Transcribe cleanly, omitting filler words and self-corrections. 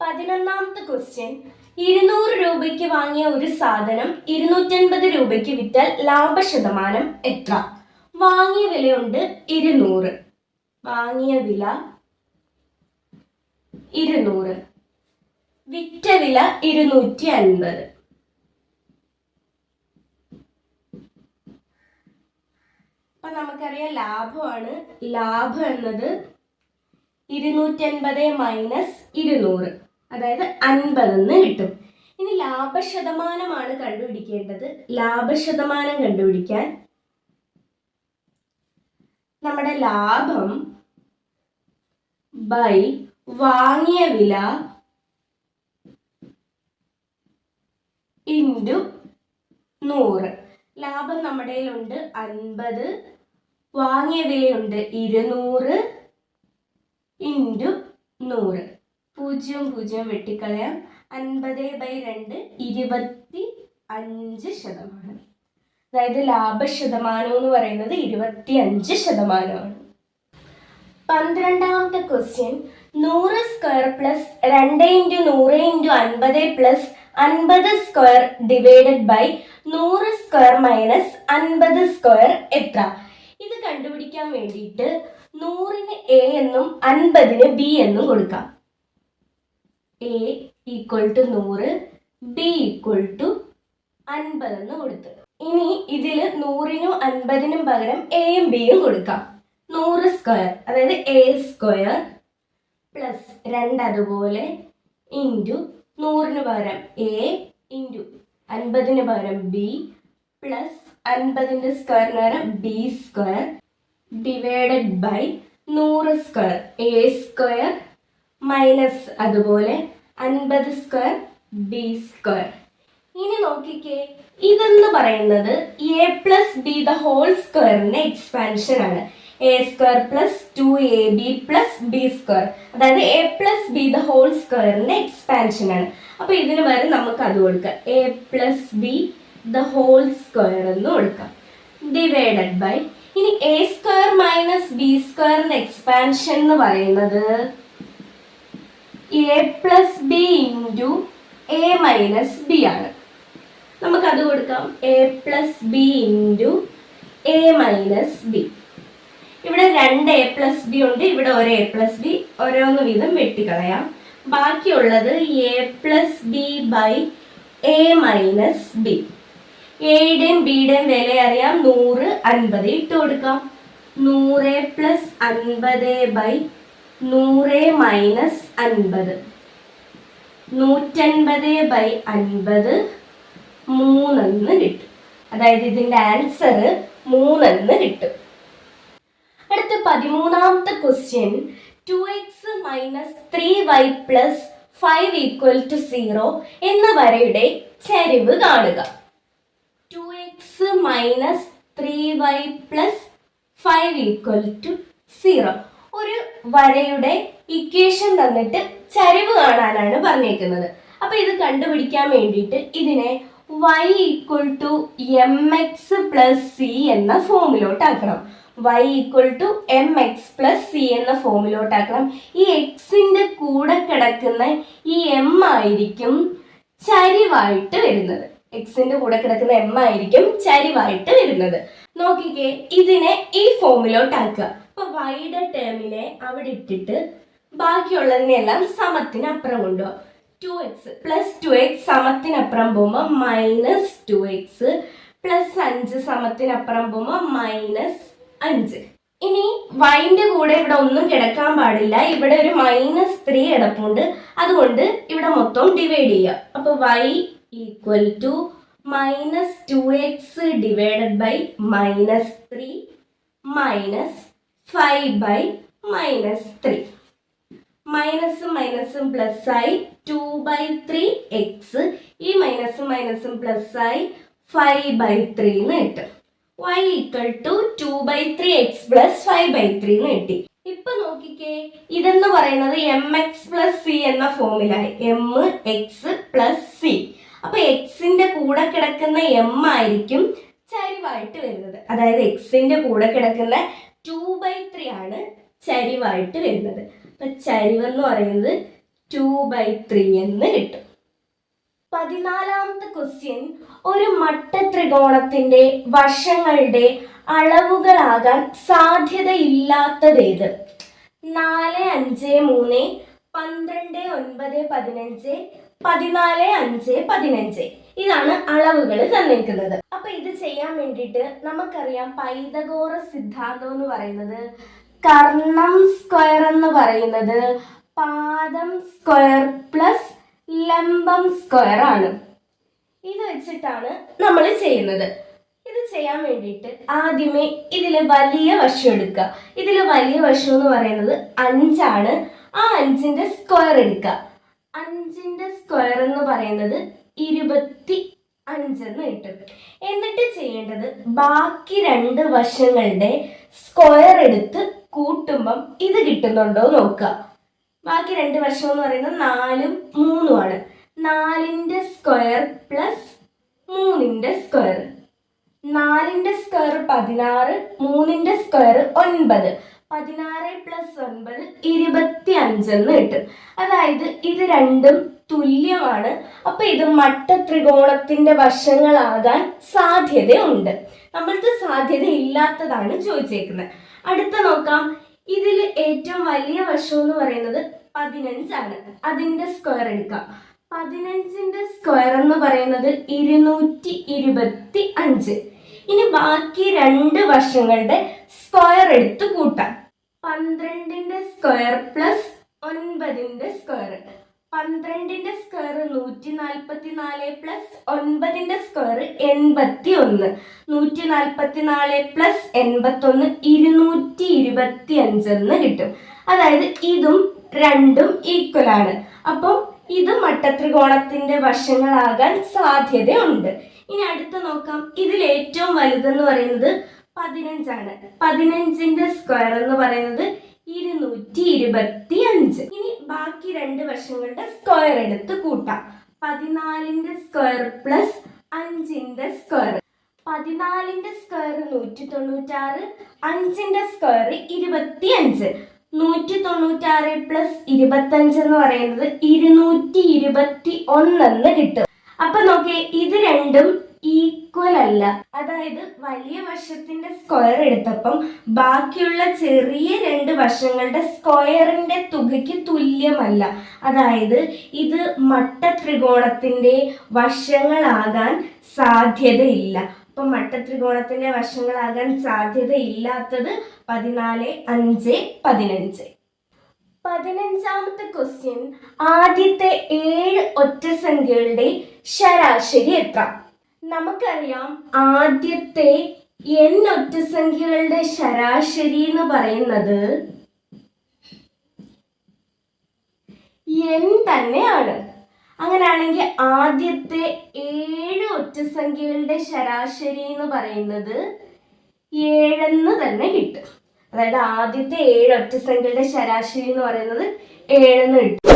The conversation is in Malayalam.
11ാമത്തെ ക്വസ്റ്റ്യൻ. 200 രൂപയ്ക്ക് വാങ്ങിയ ഒരു സാധനം 250 രൂപയ്ക്ക് വിറ്റാൽ ലാഭശതമാനം എത്ര? വാങ്ങിയ വിലയുണ്ട് 200. വാങ്ങിയ വില 200, വിറ്റ വില 250. അപ്പൊ നമുക്കറിയാം ലാഭമാണ്. ലാഭം എന്നത് 250 മൈനസ് 200, അതായത് 50 എന്ന് കിട്ടും. ഇനി ലാഭശതമാനമാണ് കണ്ടുപിടിക്കേണ്ടത്. ലാഭശതമാനം കണ്ടുപിടിക്കാൻ നമ്മുടെ ലാഭം ബൈ വാങ്ങിയ വില ഇൻറ്റു 100. ലാഭം നമ്മുടെ കയ്യിലുണ്ട് 50, വാങ്ങിയ വിലയുണ്ട് 200 ഇൻറ്റു 100. 0 0 വെട്ടിക്കളയാം. 50/2 25%. അതായത് ലാഭശതമാനം എന്ന് പറയുന്നത് 25%. 12ാമത്തെ question. 100 square plus 2 × 100 × 50 plus 50 square divided by 100 square minus 50 square എത്ര? ഇത് കണ്ടുപിടിക്കാൻ വേണ്ടിയിട്ട് 100ന് എ എന്നും 50ന് ബി എന്നും കൊടുക്കാം. A equal to 100, B equal to 50 എന്ന് കൊടുത്ത്. ഇനി ഇതിൽ 100നും 50നും പകരം എയും ബിയും കൊടുക്കാം. 100 സ്ക്വയർ അതായത് എ സ്ക്വയർ പ്ലസ് 2 അതുപോലെ ഇൻറ്റു 100ന് പകരം എ ഇൻറ്റു 50ന് പകരം ബി പ്ലസ് 50ൻ്റെ സ്ക്വയറിന് പകരം B square divided by 100 square A square minus അതുപോലെ 50 സ്ക്വയർ ബി സ്ക്വയർ. ഇനി നോക്കിക്കേ, ഇതെന്ന് പറയുന്നത് A plus B the whole സ്ക്വയറിന്റെ എക്സ്പാൻഷൻ ആണ്. A square plus 2ab plus B square, അതായത് A plus B the whole സ്ക്വയറിന്റെ എക്സ്പാൻഷൻ ആണ്. അപ്പൊ ഇതിന് പകരം നമുക്ക് അത് കൊടുക്കാം. A plus B the whole square എന്ന് കൊടുക്കാം ഡിവൈഡഡ് ബൈ. ഇനി എ സ്ക്വയർ മൈനസ് ബി സ്ക്വയറിന്റെ എക്സ്പാൻഷൻ എന്ന് പറയുന്നത് A plus B into A minus B ആണ്. നമുക്കത് കൊടുക്കാം. A plus B into A minus B. ഇവിടെ 2 എ പ്ലസ് ബി ഉണ്ട്, ഇവിടെ ഒരു എ പ്ലസ് ബി, ഓരോന്ന് വീതം വെട്ടിക്കളയാം. ബാക്കിയുള്ളത് A plus B by A minus B. എയുടെയും ബിയുടെയും വില അറിയാം. 100 50 ഇട്ട് കൊടുക്കാം. 100 പ്ലസ് 50 ബൈ 100 മൈനസ് 50, 150 ബൈ 50 3 എന്ന് കിട്ടും. അതായത് ഇതിന്റെ ആൻസർ 3 എന്ന് കിട്ടും. അടുത്ത 13ാമത്തെ question. 2x minus 3y plus 5 equal to 0 എന്ന വരയുടെ ചരിവ് കാണുക. 2x minus 3y plus 5 equal to 0. ഒരു വരയുടെ ഇക്വേഷൻ തന്നിട്ട് ചരിവ് കാണാനാണ് പറഞ്ഞേക്കുന്നത്. അപ്പൊ ഇത് കണ്ടുപിടിക്കാൻ വേണ്ടിയിട്ട് ഇതിനെ y equal to mx plus C എന്ന ഫോമിലോട്ടാക്കണം. y equal to mx plus C എന്ന ഫോമിലോട്ടാക്കണം. ഈ എക്സിന്റെ കൂടെ കിടക്കുന്ന ഈ m ആയിരിക്കും ചരിവായിട്ട് വരുന്നത്. എക്സിന്റെ കൂടെ കിടക്കുന്ന m ആയിരിക്കും ചരിവായിട്ട് വരുന്നത്. നോക്കിക്കേ, ഇതിനെ ഈ ഫോമിലോട്ടാക്കുക. അപ്പൊ വൈയുടെ ടേമിനെ അവിടെ ഇട്ടിട്ട് ബാക്കിയുള്ളതിനെല്ലാം സമത്തിനപ്പുറം കൊണ്ടുപോകാം. 2x പ്ലസ് 2x സമത്തിനപ്പുറം പോകുമ്പോൾ മൈനസ് 2x പ്ലസ് 5 സമത്തിനപ്പുറം പോകുമ്പോൾ മൈനസ് 5. ഇനി വൈൻ്റെ കൂടെ ഇവിടെ ഒന്നും കിടക്കാൻ പാടില്ല. ഇവിടെ ഒരു -3 കിടപ്പുണ്ട്, അതുകൊണ്ട് ഇവിടെ മൊത്തം ഡിവൈഡ് ചെയ്യുക. അപ്പൊ y equal to minus 2x divided by -3 minus 5 by -3. മൈനസും മൈനസും പ്ലസ് ആയി 2/3x. ഈ മൈനസും മൈനസും പ്ലസ് ആയി 5/3 എന്ന് കിട്ടും. y equal to 2/3x plus 5/3 എന്ന് കിട്ടി. ഇപ്പൊ നോക്കിക്കേ, ഇതെന്ന് പറയുന്നത് mx പ്ലസ് സി എന്ന ഫോമിലായി. mx plus C. അപ്പൊ എക്സിന്റെ കൂടെ കിടക്കുന്ന m ആയിരിക്കും ചരിവായിട്ട് വരുന്നത്. അതായത് എക്സിന്റെ കൂടെ കിടക്കുന്ന 2/3 ആണ് ചരിവായിട്ട് വരുന്നത്. അപ്പൊ ചരിവെന്ന് പറയുന്നത് 2/3 എന്ന് കിട്ടും. 14ാമത്തെ ക്വസ്റ്റ്യൻ, ഒരു മട്ടത്രികോണത്തിന്റെ വശങ്ങളുടെ അളവുകളാകാൻ സാധ്യതയില്ലാത്തതേത്? 4, 5, 3, 12, 9, 15, 14, 5, 15. ഇതാണ് അളവുകൾ തന്നിരിക്കുന്നത്. അപ്പൊ ഇത് ചെയ്യാൻ വേണ്ടിയിട്ട് നമുക്കറിയാം പൈതഗോറസ് സിദ്ധാന്തം എന്ന് പറയുന്നത് കർണം സ്ക്വയർ എന്ന് പറയുന്നത് പാദം സ്ക്വയർ പ്ലസ് ലംബം സ്ക്വയർ ആണ്. ഇത് വെച്ചിട്ടാണ് നമ്മൾ ചെയ്യുന്നത്. ഇത് ചെയ്യാൻ വേണ്ടിയിട്ട് ആദ്യമേ ഇതിലെ വലിയ വശം എടുക്കുക. ഇതിലെ വലിയ വശം എന്ന് പറയുന്നത് 5 ആണ്. ആ 5ന്റെ സ്ക്വയർ എടുക്കുക. 5ന്റെ സ്ക്വയർ എന്ന് പറയുന്നത് 25 എന്ന് കിട്ടും. എന്നിട്ട് ചെയ്യേണ്ടത് ബാക്കി 2 വശങ്ങളുടെ സ്ക്വയർ എടുത്ത് കൂട്ടുമ്പം ഇത് കിട്ടുന്നുണ്ടോ നോക്കുക. ബാക്കി 2 വശം എന്ന് പറയുന്നത് 4ഉം 3ഉം ആണ്. 4ന്റെ സ്ക്വയർ പ്ലസ് 3ന്റെ സ്ക്വയർ. 4ന്റെ സ്ക്വയർ 16, 3ന്റെ സ്ക്വയർ 9. 16 പ്ലസ് 9 25 എന്ന് കിട്ടും. അതായത് ഇത് രണ്ടും തുല്യമാണ്. അപ്പൊ ഇത് മട്ടത്രികോണത്തിന്റെ വശങ്ങളാകാൻ സാധ്യതയുണ്ട്. നമ്മൾക്ക് സാധ്യത ഇല്ലാത്തതാണ് ചോദിച്ചേക്കുന്നത്. അടുത്ത നോക്കാം. ഇതിൽ ഏറ്റവും വലിയ വശം എന്ന് പറയുന്നത് 15 ആണ്. അതിന്റെ സ്ക്വയർ എടുക്കാം. 15ന്റെ സ്ക്വയർ എന്ന് പറയുന്നത് 225. ഇനി ബാക്കി 2 വശങ്ങളുടെ സ്ക്വയർ എടുത്ത് കൂട്ടാം. 12ന്റെ സ്ക്വയർ പ്ലസ് 9ന്റെ സ്ക്വയർ. 12ന്റെ സ്ക്വയർ 144 പ്ലസ് 9ന്റെ സ്ക്വയർ 81. 144 പ്ലസ് 81 225 എന്ന് കിട്ടും. അതായത് ഇതും രണ്ടും ഈക്വൽ ആണ്. അപ്പം ഇത് മട്ടത്രികോണത്തിന്റെ വശങ്ങളാകാൻ സാധ്യതയുണ്ട്. ഇനി അടുത്ത് നോക്കാം. ഇതിൽ ഏറ്റവും വലുതെന്ന് പറയുന്നത് 15 ആണ്. 15ന്റെ സ്ക്വയർ എന്ന് പറയുന്നത് 225. ഇനി ബാക്കി 2 വശങ്ങളുടെ സ്ക്വയർ എടുത്ത് കൂട്ടാം. 14ന്റെ സ്ക്വയർ പ്ലസ് 5ന്റെ സ്ക്വയർ. 14ന്റെ സ്ക്വയർ 196, 5ന്റെ സ്ക്വയർ 25. 196 പ്ലസ് 25 എന്ന് പറയുന്നത് 221 എന്ന് കിട്ടും. അപ്പൊ നോക്കിയേ, ഇത് രണ്ടും ഈക്വൽ അല്ല. അതായത് വലിയ വശത്തിന്റെ സ്ക്വയർ എടുത്തപ്പം ബാക്കിയുള്ള ചെറിയ 2 വശങ്ങളുടെ സ്ക്വയറിന്റെ തുകയ്ക്ക് തുല്യമല്ല. അതായത് ഇത് മട്ടത്രികോണത്തിന്റെ വശങ്ങളാകാൻ സാധ്യതയില്ല. അപ്പൊ മട്ടത്രികോണത്തിന്റെ വശങ്ങളാകാൻ സാധ്യതയില്ലാത്തത് 14, 5, 15. 15ാമത്തെ ക്വസ്റ്റ്യൻ, ആദ്യത്തെ 7 ഒറ്റസംഖ്യകളുടെ ശരാശരി എത്ര? നമുക്കറിയാം ആദ്യത്തെ n ഒറ്റസംഖ്യകളുടെ ശരാശരി എന്ന് പറയുന്നത് n തന്നെയാണ്. അങ്ങനെയാണെങ്കിൽ ആദ്യത്തെ 7 ഒറ്റസംഖ്യകളുടെ ശരാശരി എന്ന് പറയുന്നത് 7 തന്നെ കിട്ടും. അതായത് ആദ്യത്തെ 7 ഒറ്റസംഖ്യകളുടെ ശരാശരി എന്ന് പറയുന്നത് 7 കിട്ടും.